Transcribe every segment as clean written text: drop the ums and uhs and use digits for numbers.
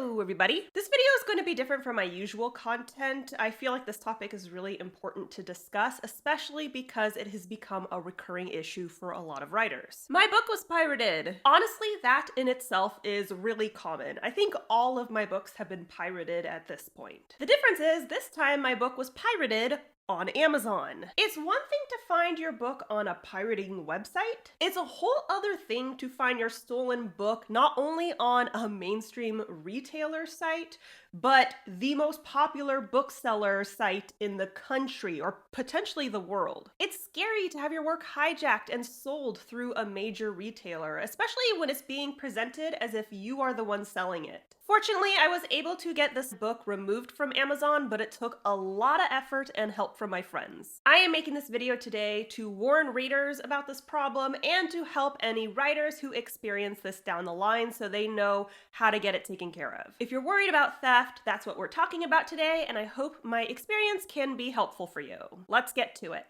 Hello, everybody. This video is going to be different from my usual content. I feel like this topic is really important to discuss, especially because it has become a recurring issue for a lot of writers. My book was pirated. Honestly, that in itself is really common. I think all of my books have been pirated at this point. The difference is this time my book was pirated on Amazon. It's one thing to find your book on a pirating website. It's a whole other thing to find your stolen book not only on a mainstream retailer site, but the most popular bookseller site in the country or potentially the world. It's scary to have your work hijacked and sold through a major retailer, especially when it's being presented as if you are the one selling it. Fortunately, I was able to get this book removed from Amazon, but it took a lot of effort and help from my friends. I am making this video today to warn readers about this problem and to help any writers who experience this down the line so they know how to get it taken care of. If you're worried about theft, that's what we're talking about today, and I hope my experience can be helpful for you. Let's get to it.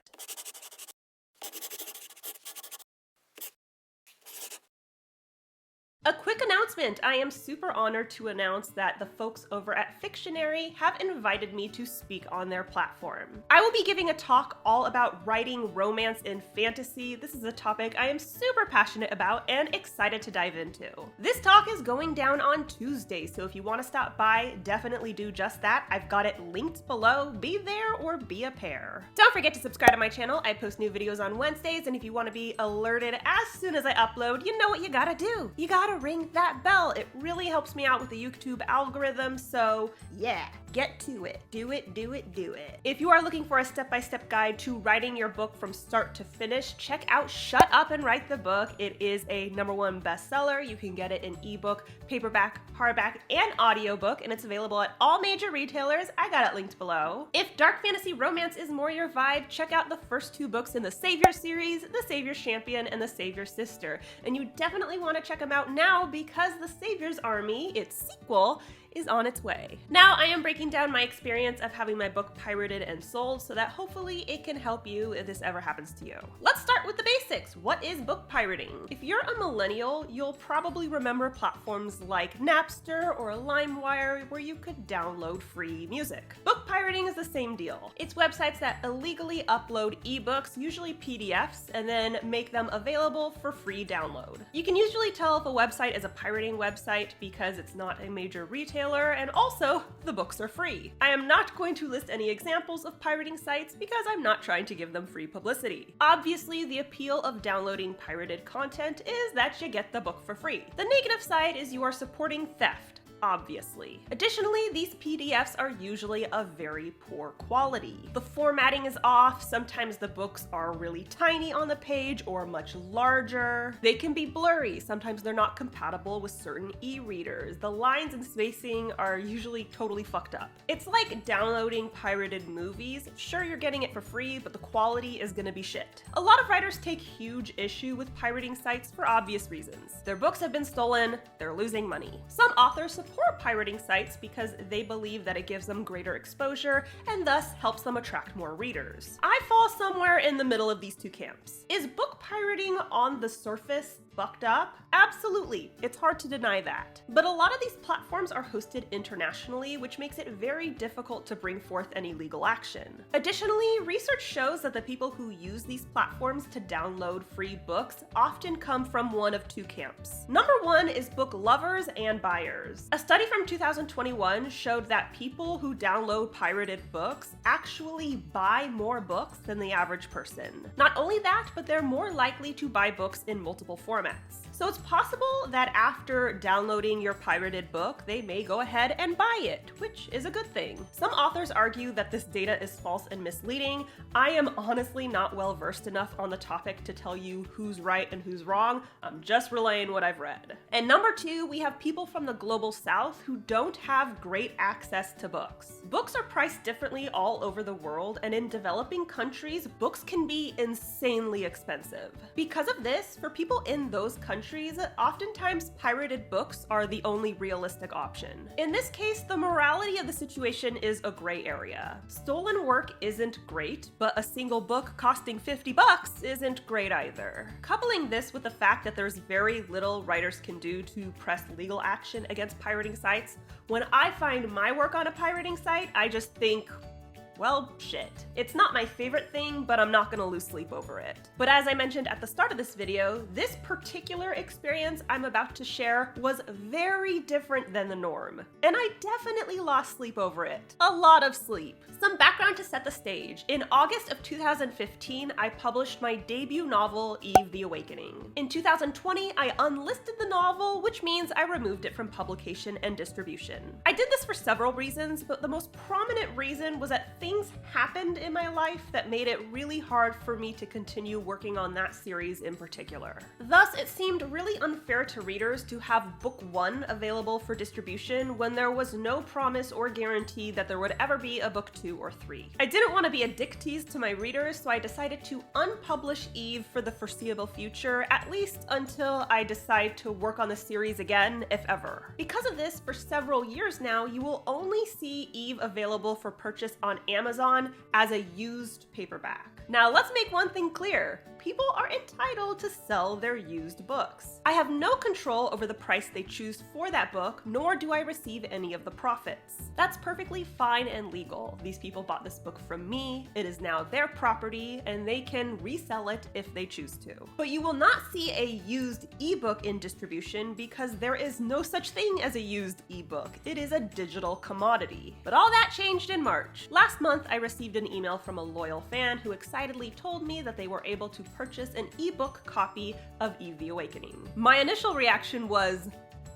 A quick announcement. I am super honored to announce that the folks over at Fictionary have invited me to speak on their platform. I will be giving a talk all about writing romance in fantasy. This is a topic I am super passionate about and excited to dive into. This talk is going down on Tuesday, so if you want to stop by, definitely do just that. I've got it linked below. Be there or be a pair. Don't forget to subscribe to my channel. I post new videos on Wednesdays, and if you want to be alerted as soon as I upload, you know what you gotta do. You gotta ring that bell. It really helps me out with the YouTube algorithm, so yeah, get to it. Do it, do it, do it. If you are looking for a step-by-step guide to writing your book from start to finish, check out Shut Up and Write the Book. It is a #1 bestseller. You can get it in ebook, paperback, hardback, and audiobook, and it's available at all major retailers. I got it linked below. If dark fantasy romance is more your vibe, check out the first 2 books in the Savior series, The Savior's Champion and The Savior's Sister. And you definitely want to check them out now because The Savior's Army, its sequel, is on its way. Now I am breaking down my experience of having my book pirated and sold so that hopefully it can help you if this ever happens to you. Let's start with the basics. What is book pirating? If you're a millennial, you'll probably remember platforms like Napster or LimeWire where you could download free music. Book pirating is the same deal. It's websites that illegally upload ebooks, usually PDFs, and then make them available for free download. You can usually tell if a website is a pirating website because it's not a major retailer, and also the books are free. I am not going to list any examples of pirating sites because I'm not trying to give them free publicity. Obviously, the appeal of downloading pirated content is that you get the book for free. The negative side is you are supporting theft. Obviously. Additionally, these PDFs are usually of very poor quality. The formatting is off, sometimes the books are really tiny on the page or much larger. They can be blurry, sometimes they're not compatible with certain e-readers. The lines and spacing are usually totally fucked up. It's like downloading pirated movies. Sure, you're getting it for free, but the quality is gonna be shit. A lot of writers take huge issue with pirating sites for obvious reasons. Their books have been stolen, they're losing money. Some authors support pirating sites because they believe that it gives them greater exposure and thus helps them attract more readers. I fall somewhere in the middle of these 2 camps. Is book pirating on the surface fucked up? Absolutely. It's hard to deny that. But a lot of these platforms are hosted internationally, which makes it very difficult to bring forth any legal action. Additionally, research shows that the people who use these platforms to download free books often come from one of 2 camps. #1 is book lovers and buyers. A study from 2021 showed that people who download pirated books actually buy more books than the average person. Not only that, but they're more likely to buy books in multiple formats. So it's possible that after downloading your pirated book, they may go ahead and buy it, which is a good thing. Some authors argue that this data is false and misleading. I am honestly not well versed enough on the topic to tell you who's right and who's wrong. I'm just relaying what I've read. And #2, we have people from the global south who don't have great access to books. Books are priced differently all over the world, and in developing countries, books can be insanely expensive. Because of this, for people in those those countries, oftentimes pirated books are the only realistic option. In this case, the morality of the situation is a gray area. Stolen work isn't great, but a single book costing $50 isn't great either. Coupling this with the fact that there's very little writers can do to press legal action against pirating sites, when I find my work on a pirating site, I just think, well, shit. It's not my favorite thing, but I'm not gonna lose sleep over it. But as I mentioned at the start of this video, this particular experience I'm about to share was very different than the norm. And I definitely lost sleep over it. A lot of sleep. Some background to set the stage. In August of 2015, I published my debut novel, Eve the Awakening. In 2020, I unlisted the novel, which means I removed it from publication and distribution. I did this for several reasons, but the most prominent reason was that things happened in my life that made it really hard for me to continue working on that series in particular. Thus, it seemed really unfair to readers to have book 1 available for distribution when there was no promise or guarantee that there would ever be a book 2 or 3. I didn't want to be a dick tease to my readers, so I decided to unpublish Eve for the foreseeable future, at least until I decide to work on the series again, if ever. Because of this, for several years now, you will only see Eve available for purchase on Amazon as a used paperback. Now, let's make one thing clear. People are entitled to sell their used books. I have no control over the price they choose for that book, nor do I receive any of the profits. That's perfectly fine and legal. These people bought this book from me, it is now their property, and they can resell it if they choose to. But you will not see a used ebook in distribution because there is no such thing as a used ebook. It is a digital commodity. But all that changed in March. Last month, I received an email from a loyal fan who excitedly told me that they were able to purchase an ebook copy of Eve the Awakening. My initial reaction was,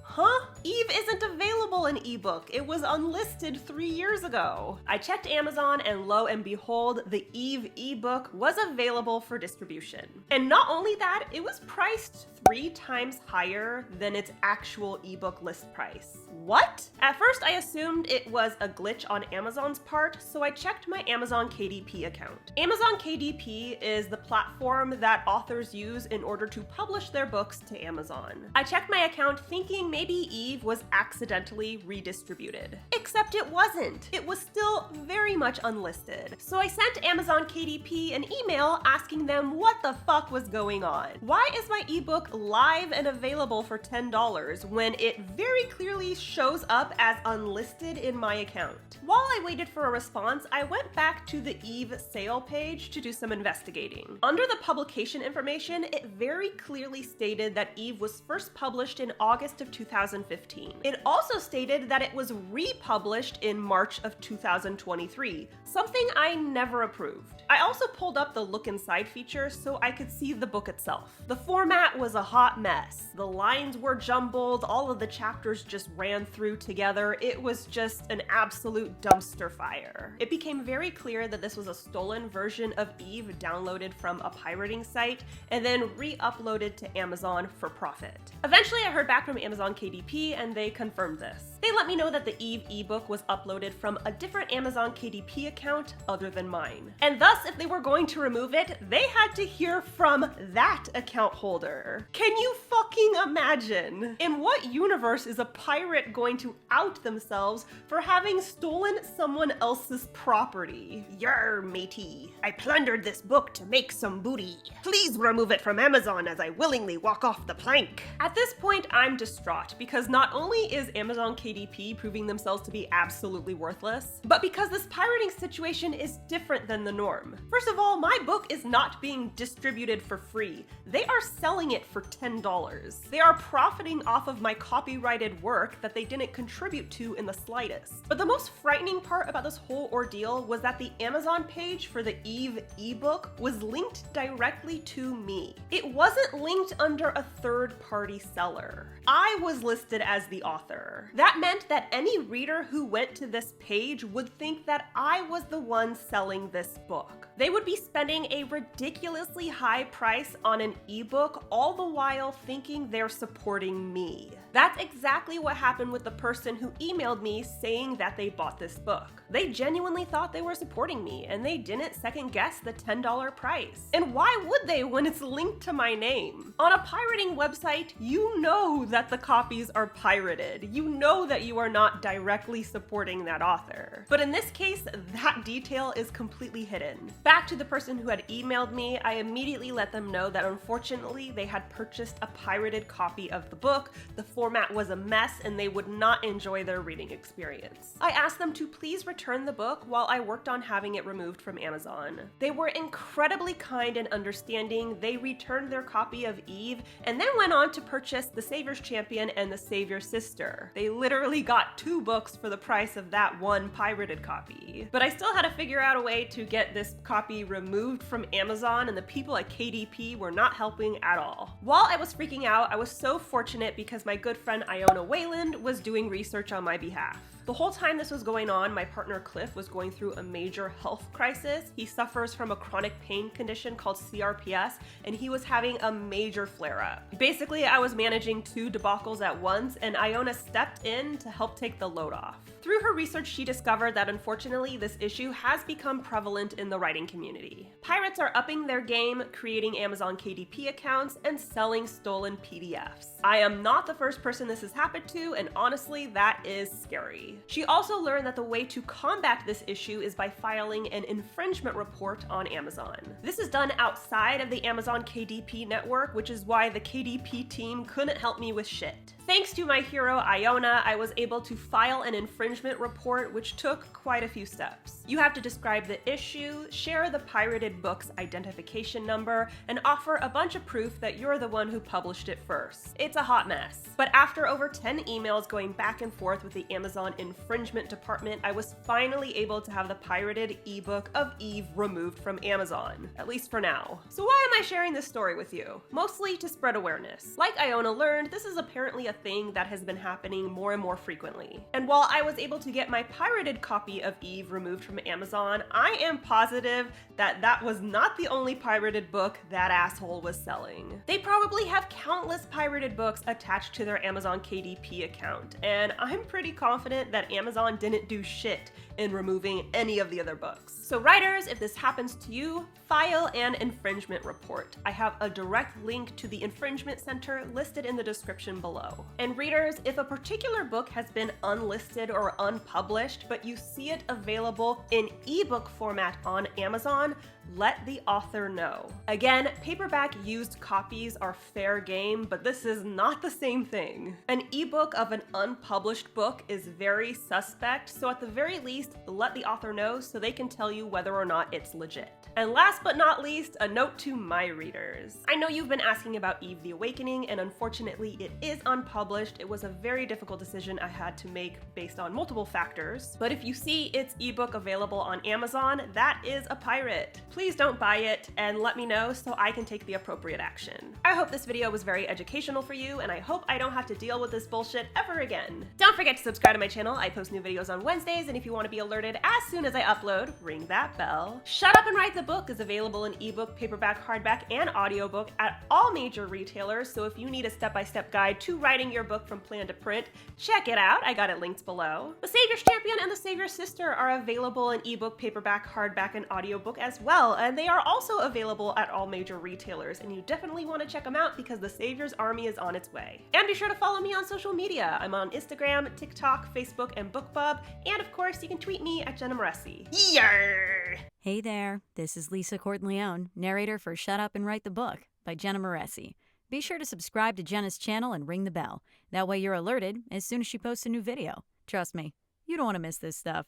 huh? Eve isn't available in ebook. It was unlisted 3 years ago. I checked Amazon and lo and behold, the Eve ebook was available for distribution. And not only that, it was priced 3 times higher than its actual ebook list price. What? At first I assumed it was a glitch on Amazon's part, so I checked my Amazon KDP account. Amazon KDP is the platform that authors use in order to publish their books to Amazon. I checked my account thinking maybe Eve was accidentally redistributed. Except it wasn't. It was still very much unlisted. So I sent Amazon KDP an email asking them what the fuck was going on. Why is my ebook live and available for $10 when it very clearly shows up as unlisted in my account? While I waited for a response, I went back to the Eve sale page to do some investigating. Under the publication information, it very clearly stated that Eve was first published in August of 2015. It also stated that it was republished in March of 2023, something I never approved. I also pulled up the look inside feature so I could see the book itself. The format was a hot mess. The lines were jumbled, all of the chapters just ran through together. It was just an absolute dumpster fire. It became very clear that this was a stolen version of Eve downloaded from a pirating site and then re-uploaded to Amazon for profit. Eventually I heard back from Amazon KDP and they confirmed this. They let me know that the Eve ebook was uploaded from a different Amazon KDP account other than mine. And thus, if they were going to remove it, they had to hear from that account holder. Can you fucking imagine? In what universe is a pirate going to out themselves for having stolen someone else's property? Yar, matey. I plundered this book to make some booty. Please remove it from Amazon as I willingly walk off the plank. At this point, I'm distraught because not only is Amazon KDP proving themselves to be absolutely worthless, but because this pirating situation is different than the norm. First of all, my book is not being distributed for free. They are selling it for $10. They are profiting off of my copyrighted work that they didn't contribute to in the slightest. But the most frightening part about this whole ordeal was that the Amazon page for the Eve ebook was linked directly to me. It wasn't linked under a third-party seller. I was listed as the author. That meant that any reader who went to this page would think that I was the one selling this book. They would be spending a ridiculously high price on an ebook, all the while thinking they're supporting me. That's exactly what happened with the person who emailed me saying that they bought this book. They genuinely thought they were supporting me, and they didn't second guess the $10 price. And why would they when it's linked to my name? On a pirating website, you know that the copies are pirated. You know that you are not directly supporting that author. But in this case, that detail is completely hidden. Back to the person who had emailed me, I immediately let them know that unfortunately they had purchased a pirated copy of the book. The format was a mess and they would not enjoy their reading experience. I asked them to please return the book while I worked on having it removed from Amazon. They were incredibly kind and understanding. They returned their copy of Eve and then went on to purchase The Savior's Champion and The Savior's Sister. They literally got 2 books for the price of that one pirated copy. But I still had to figure out a way to get this copy removed from Amazon, and the people at KDP were not helping at all. While I was freaking out, I was so fortunate because my good friend Iona Wayland was doing research on my behalf. The whole time this was going on, my partner Cliff was going through a major health crisis. He suffers from a chronic pain condition called CRPS, and he was having a major flare-up. Basically, I was managing 2 debacles at once, and Iona stepped in to help take the load off. Through her research, she discovered that unfortunately this issue has become prevalent in the writing community. Pirates are upping their game, creating Amazon KDP accounts, and selling stolen PDFs. I am not the first person this has happened to, and honestly, that is scary. She also learned that the way to combat this issue is by filing an infringement report on Amazon. This is done outside of the Amazon KDP network, which is why the KDP team couldn't help me with shit. Thanks to my hero Iona, I was able to file an infringement report, which took quite a few steps. You have to describe the issue, share the pirated book's identification number, and offer a bunch of proof that you're the one who published it first. It's a hot mess. But after over 10 emails going back and forth with the Amazon infringement department, I was finally able to have the pirated ebook of Eve removed from Amazon, at least for now. So why am I sharing this story with you? Mostly to spread awareness. Like Iona learned, this is apparently a thing that has been happening more and more frequently. And while I was able to get my pirated copy of Eve removed from Amazon, I am positive that that was not the only pirated book that asshole was selling. They probably have countless pirated books attached to their Amazon KDP account, and I'm pretty confident that Amazon didn't do shit in removing any of the other books. So writers, if this happens to you, file an infringement report. I have a direct link to the infringement center listed in the description below. And readers, if a particular book has been unlisted or unpublished, but you see it available in ebook format on Amazon, let the author know. Again, paperback used copies are fair game, but this is not the same thing. An ebook of an unpublished book is very suspect, so at the very least, let the author know so they can tell you whether or not it's legit. And last but not least, a note to my readers. I know you've been asking about Eve the Awakening, and unfortunately it is unpublished. It was a very difficult decision I had to make based on multiple factors, but if you see its ebook available on Amazon, that is a pirate. Please don't buy it and let me know so I can take the appropriate action. I hope this video was very educational for you, and I hope I don't have to deal with this bullshit ever again. Don't forget to subscribe to my channel. I post new videos on Wednesdays, and if you want to be alerted as soon as I upload, ring that bell. Shut Up and Write the Book is available in ebook, paperback, hardback, and audiobook at all major retailers, so if you need a step-by-step guide to writing your book from plan to print, check it out. I got it linked below. The Savior's Champion and The Savior's Sister are available in ebook, paperback, hardback, and audiobook as well, and they are also available at all major retailers, and you definitely want to check them out because the Savior's Army is on its way. And be sure to follow me on social media. I'm on Instagram, TikTok, Facebook, and BookBub, and of course you can tweet me at Jenna Moreci. Yarr! Hey there, this is Lisa Corton-Leone, narrator for Shut Up and Write the Book by Jenna Moreci. Be sure to subscribe to Jenna's channel and ring the bell. That way you're alerted as soon as she posts a new video. Trust me, you don't want to miss this stuff.